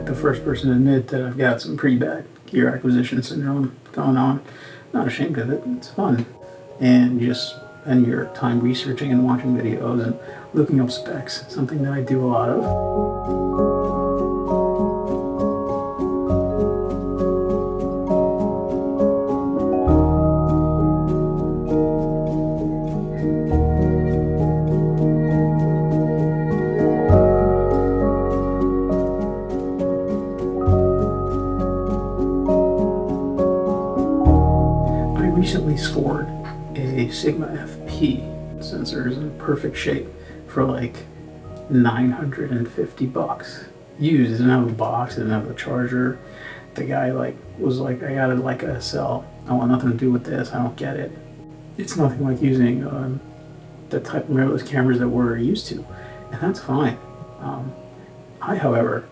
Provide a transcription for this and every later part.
like the first person to admit that I've got some pretty bad gear acquisition syndrome going on. Not ashamed of it, it's fun. And you just spend your time researching and watching videos and looking up specs, something that I do a lot of. Recently scored a Sigma FP sensors in perfect shape for like $950 used. It didn't have a box, it didn't have a charger. The guy was like, I got it like a SL, I want nothing to do with this, I don't get it. It's nothing like using the type of mirrorless cameras that we're used to, and that's fine. I, however,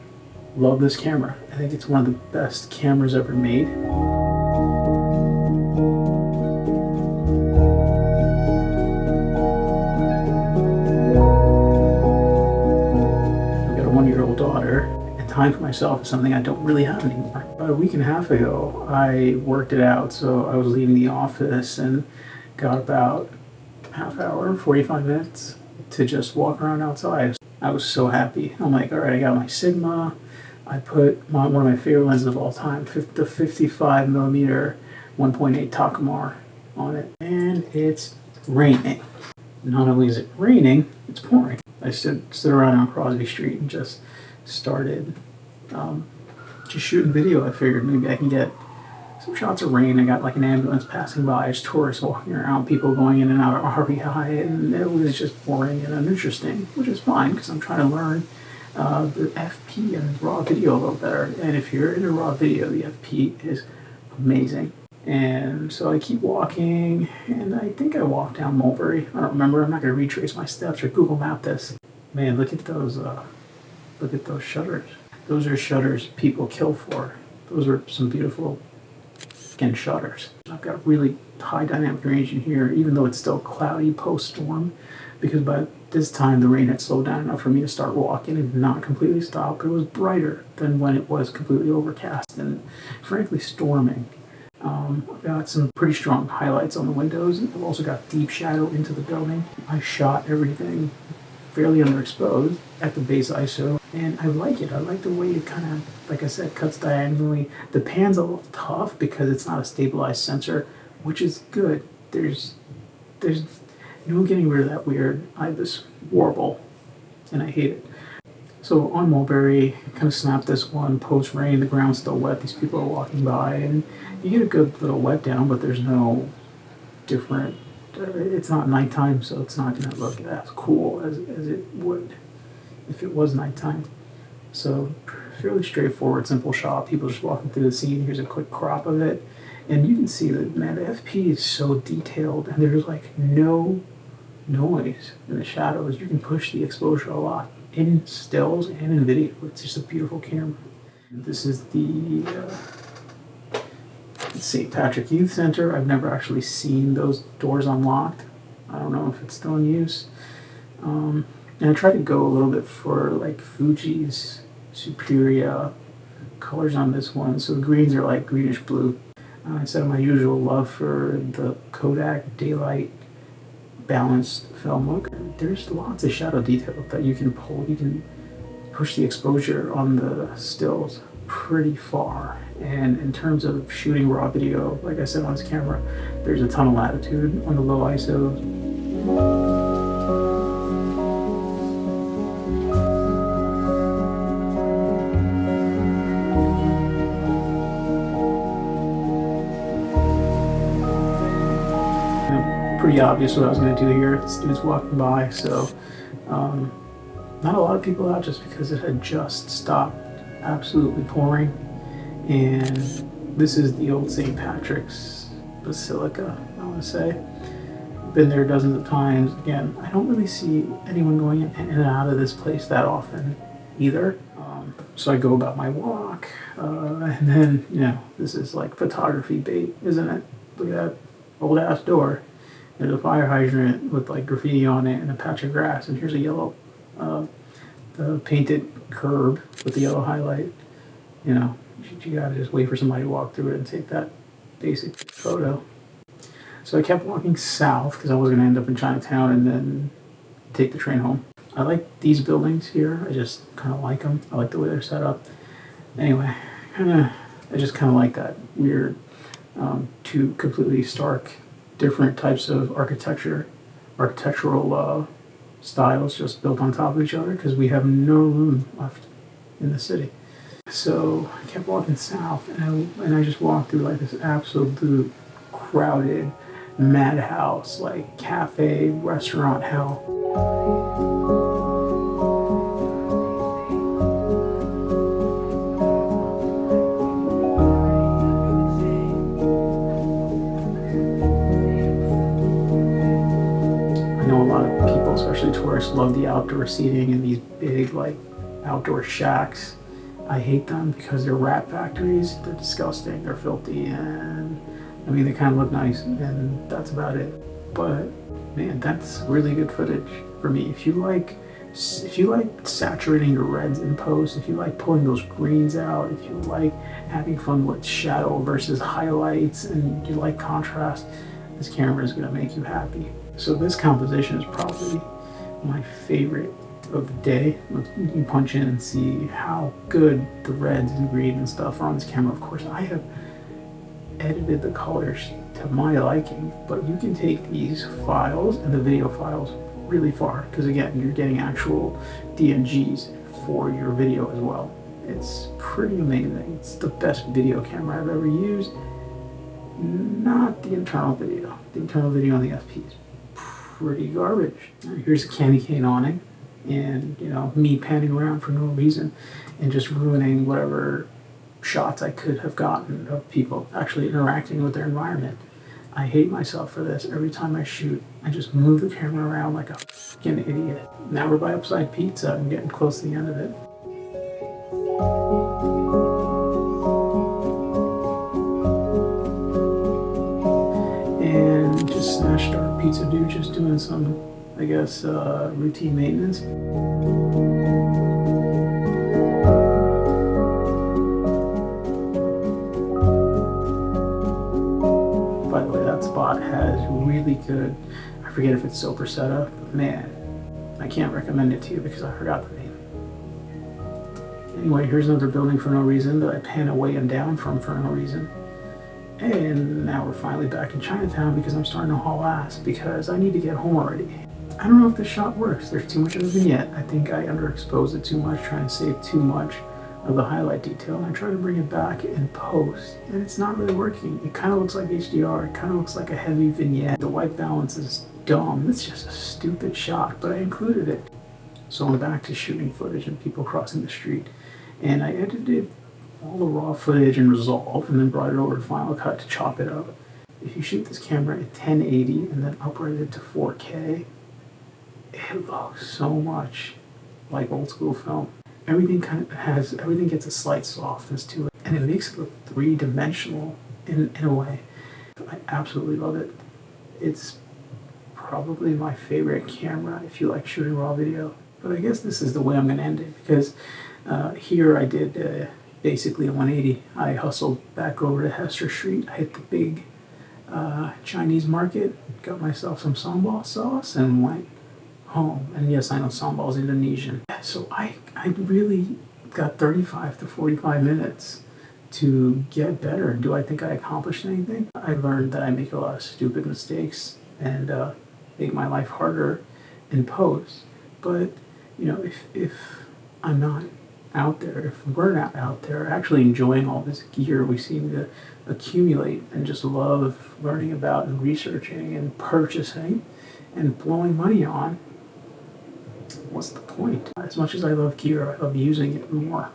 love this camera. I think it's one of the best cameras ever made. Daughter, and time for myself is something I don't really have anymore. About a week and a half ago, I worked it out, so I was leaving the office and got about half hour, 45 minutes to just walk around outside. I was so happy. I'm like, all right, I got my Sigma. I put one of my favorite lenses of all time, the 55mm 1.8 Takumar on it, and it's raining. Not only is it raining, it's pouring. I stood around on Crosby Street and just started just shooting video. I figured maybe I can get some shots of rain. I got like an ambulance passing by, just tourists walking around, people going in and out of REI, and it was just boring and uninteresting, which is fine because I'm trying to learn the FP and raw video a little better. And if you're into raw video, the FP is amazing. And so I keep walking, and I think I walked down Mulberry. I don't remember. I'm not going to retrace my steps or Google Map this. Man, look at those shutters. Those are shutters people kill for. Those are some beautiful, again, shutters. I've got really high dynamic range in here, even though it's still cloudy post-storm, because by this time the rain had slowed down enough for me to start walking and not completely stop, but it was brighter than when it was completely overcast and frankly storming. I've got some pretty strong highlights on the windows. I've also got deep shadow into the building. I shot everything fairly underexposed at the base ISO, and I like it. I like the way it kind of, like I said, cuts diagonally. The pan's a little tough because it's not a stabilized sensor, which is good. There's no getting rid of that weird ibis warble, and I hate it. So on Mulberry, kind of snapped this one post-rain. The ground's still wet. These people are walking by, and you get a good little wet down, but there's no different. It's not nighttime, so it's not going to look as cool as it would if it was nighttime. So fairly straightforward, simple shot. People just walking through the scene. Here's a quick crop of it, and you can see that, man, the FP is so detailed, and there's like no noise in the shadows. You can push the exposure a lot in stills and in video. It's just a beautiful camera. This is the St. Patrick Youth Center. I've never actually seen those doors unlocked. I don't know if it's still in use. And I tried to go a little bit for like Fuji's Superior colors on this one. So the greens are like greenish blue. Instead of my usual love for the Kodak Daylight balanced film look, there's lots of shadow detail that you can pull. You can push the exposure on the stills pretty far, and in terms of shooting raw video, like I said, on this camera, there's a ton of latitude on the low ISOs. Pretty obvious what I was going to do here. This dude's walking by, so not a lot of people out just because it had just stopped absolutely pouring. And this is the old St. Patrick's Basilica, I want to say. Been there dozens of times. Again, I don't really see anyone going in and out of this place that often either. So I go about my walk, and then, you know, this is like photography bait, isn't it? Look at that old ass door. There's a fire hydrant with like graffiti on it and a patch of grass, and here's a yellow, the painted curb with the yellow highlight. you know, you gotta just wait for somebody to walk through it and take that basic photo. So I kept walking south because I was gonna end up in Chinatown and then take the train home. I like these buildings here. I just kind of like them. I like the way they're set up. Anyway, I just kind of like that weird, two completely stark, different types of architectural styles just built on top of each other because we have no room left in the city. So I kept walking south, and I just walked through like this absolute crowded madhouse, like cafe, restaurant hell. I know a lot of people, especially tourists, love the outdoor seating in these big, like, outdoor shacks. I hate them because they're rat factories. They're disgusting, they're filthy, and I mean, they kind of look nice, and that's about it. But man, that's really good footage for me. If you like saturating your reds in post, if you like pulling those greens out, if you like having fun with shadow versus highlights, and you like contrast, this camera is going to make you happy. So this composition is probably my favorite of the day. You can punch in and see how good the reds and green and stuff are on this camera. Of course, I have edited the colors to my liking, but you can take these files and the video files really far, because again, you're getting actual DNGs for your video as well. It's pretty amazing. It's the best video camera I've ever used. Not the internal video. The internal video on the FP is pretty garbage. Here's a candy cane awning, and you know, me panning around for no reason and just ruining whatever shots I could have gotten of people actually interacting with their environment. I hate myself for this. Every time I shoot, I just move the camera around like a fucking idiot. Now we're by Upside Pizza. I'm getting close to the end of it. And just snatched our pizza dude, just doing some, I guess, routine maintenance. By the way, that spot has really good, I forget if it's soap or setup, but man, I can't recommend it to you because I forgot the name. Anyway, here's another building for no reason that I pan away and down from for no reason. And now we're finally back in Chinatown because I'm starting to haul ass because I need to get home already. I don't know if this shot works. There's too much of a vignette. I think I underexposed it too much, trying to save too much of the highlight detail, and I try to bring it back in post, and it's not really working. It kind of looks like HDR. It kind of looks like a heavy vignette. The white balance is dumb. It's just a stupid shot, but I included it. So I'm back to shooting footage and people crossing the street, and I edited all the raw footage in Resolve and then brought it over to Final Cut to chop it up. If you shoot this camera at 1080 and then upload it to 4K, it looks so much like old school film. Everything gets a slight softness to it, and it makes it look three-dimensional in a way. I absolutely love it. It's probably my favorite camera if you like shooting raw video. But I guess this is the way I'm going to end it, because here I did basically a 180. I hustled back over to Hester Street. I hit the big Chinese market, got myself some sambal sauce, and went home. And yes, I know sambal is Indonesian. So I really got 35 to 45 minutes to get better. Do I think I accomplished anything? I learned that I make a lot of stupid mistakes and make my life harder in post. But you know, if I'm not out there, if we're not out there actually enjoying all this gear we seem to accumulate and just love learning about and researching and purchasing and blowing money on, what's the point? As much as I love gear, I love using it more.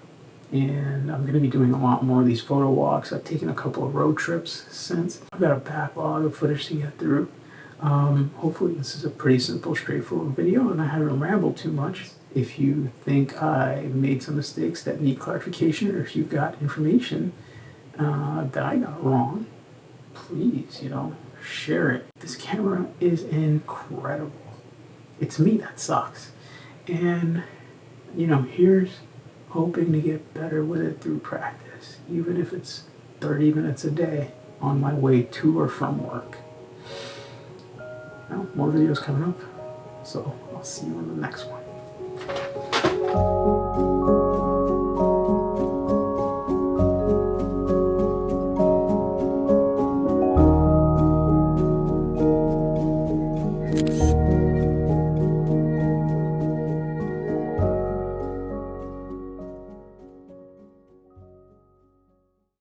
And I'm going to be doing a lot more of these photo walks. I've taken a couple of road trips since. I've got a backlog of footage to get through. Hopefully this is a pretty simple, straightforward video and I haven't rambled too much. If you think I made some mistakes that need clarification, or if you've got information that I got wrong, please, share it. This camera is incredible. It's me that sucks. And, here's hoping to get better with it through practice, even if it's 30 minutes a day on my way to or from work. Well, more videos coming up, so I'll see you in the next one.